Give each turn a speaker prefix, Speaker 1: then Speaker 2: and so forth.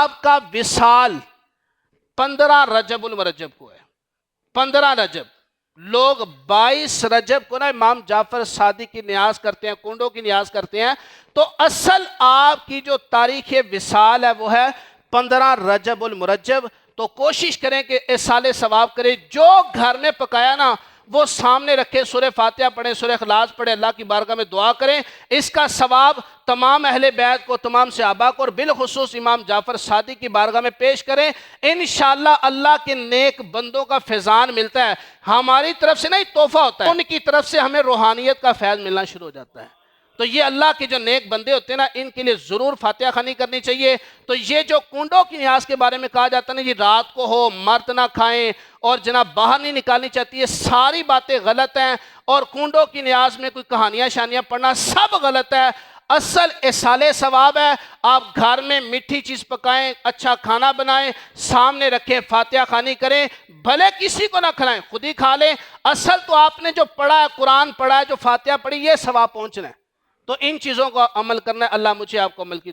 Speaker 1: آپ کا وصال 15 رجب المرجب کو ہے. 15 رجب. لوگ 22 رجب کو نا امام جعفر صادق کی نیاز کرتے ہیں, کنڈوں کی نیاز کرتے ہیں. تو اصل آپ کی جو تاریخ وصال ہے وہ ہے 15 رجب المرجب. تو کوشش کریں کہ ایصال ثواب کریں. جو گھر نے پکایا نا وہ سامنے رکھے, سورہ فاتحہ پڑھیں, سورہ اخلاص پڑھیں, اللہ کی بارگاہ میں دعا کریں. اس کا ثواب تمام اہل بیت کو, تمام صحابہ کو اور بالخصوص امام جعفر صادق کی بارگاہ میں پیش کریں. انشاءاللہ اللہ کے نیک بندوں کا فیضان ملتا ہے. ہماری طرف سے نہیں تحفہ ہوتا ہے, ان کی طرف سے ہمیں روحانیت کا فیض ملنا شروع ہو جاتا ہے. تو یہ اللہ کے جو نیک بندے ہوتے ہیں نا, ان کے لیے ضرور فاتحہ خوانی کرنی چاہیے. تو یہ جو کنڈوں کی نیاز کے بارے میں کہا جاتا ہے نا, یہ رات کو ہو, مرد نہ کھائیں اور جناب باہر نہیں نکالنی چاہتی, یہ ساری باتیں غلط ہیں. اور کنڈوں کی نیاز میں کوئی کہانیاں شانیاں پڑھنا سب غلط ہے. اصل ایصال ثواب ہے آپ گھر میں میٹھی چیز پکائیں, اچھا کھانا بنائیں, سامنے رکھیں, فاتحہ خوانی کریں, بھلے کسی کو نہ کھلائیں, خود ہی کھا لیں. اصل تو آپ نے جو پڑھا ہے, قرآن پڑھا ہے, جو فاتحہ پڑھی, یہ ثواب پہنچنا ہے. تو ان چیزوں کا عمل کرنا ہے. اللہ مجھے آپ کو عمل کی توفیق